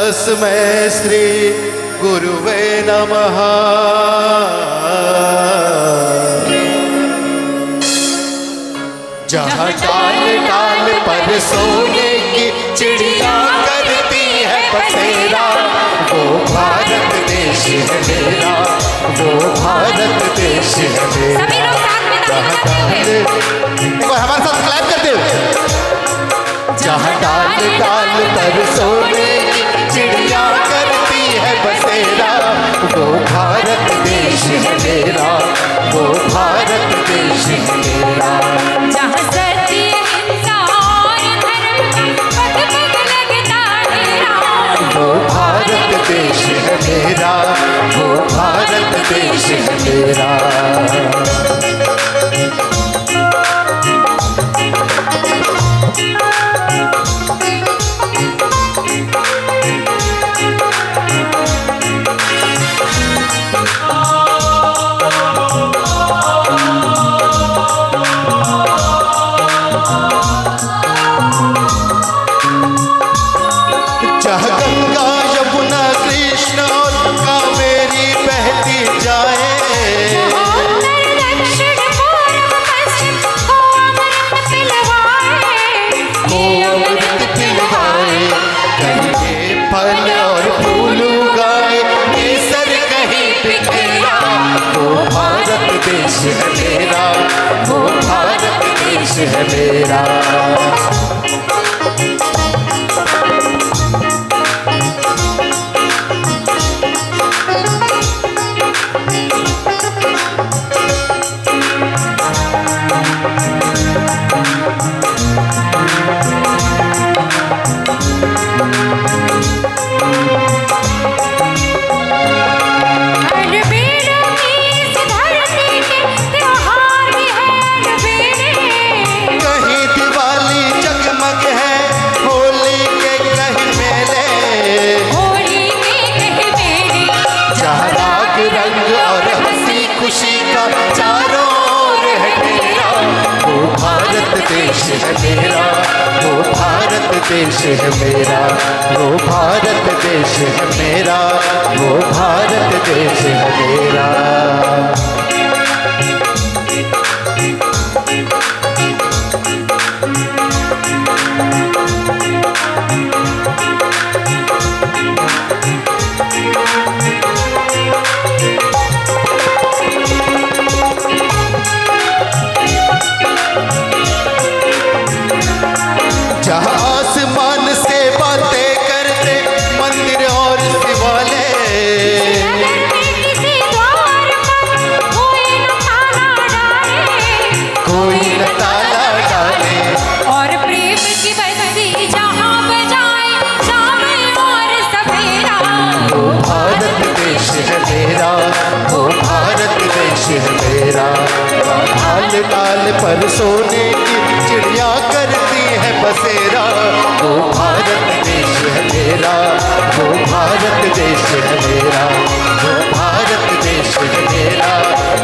तस्मै श्री गुरुवे नमः। जहाँ डाल डाल पर सोने की चिड़िया करती है बसेरा, वो भारत देश है मेरा, वो भारत देश है मेरा। जहाँ डाल हमारे साथ क्लैप करते हो। जहाँ डाल डाल पर सोने की चिड़िया करती है बसेरा, वो भारत देश है मेरा, वो भारत देश है मेरा। जहाँ सत्य हिंसा और धर्म का पग पग लगता डेरा, वो भारत देश है मेरा, वो भारत देश है मेरा। जहाँ गंगा यमुना कृष्ण और कावेरी बहती जाए, दक्षिण पूर्व पश्चिम को अमृत पिलवाए, कहीं फल और फूल उगाए, केसर कहीं बिखेरा, वो भारत देश है मेरा, वो भारत देश है मेरा। खुशी का चारों ओर है तेरा, वो भारत देश है मेरा, वो भारत देश है मेरा, वो भारत देश है मेरा, वो भारत देश है मेरा। जहाँ आसमान से बातें करते मंदिर और शिवालय, कोई न ताला डाले, और प्रेम की बंसी जहाँ बजाए शाम और सवेरा, वो भारत देश है मेरा, वो भारत देश है मेरा। डाल डाल पर सोने की चिड़िया करती है बसेरा, वो भारत देश है मेरा, वो भारत देश है मेरा, वो भारत देश है मेरा,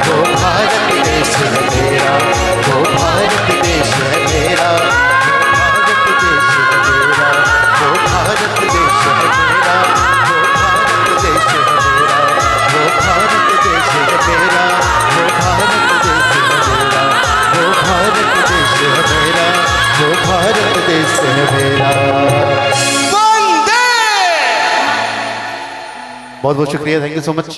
वो भारत देश है मेरा, वो भारत देश है मेरा, वो भारत देश है मेरा, वो भारत देश है मेरा, वो भारत देश है मेरा, वो भारत देश है मेरा, वो भारत देश है मेरा, वो भारत देश है मेरा। वंदे। बहुत बहुत शुक्रिया, थैंक यू सो मच।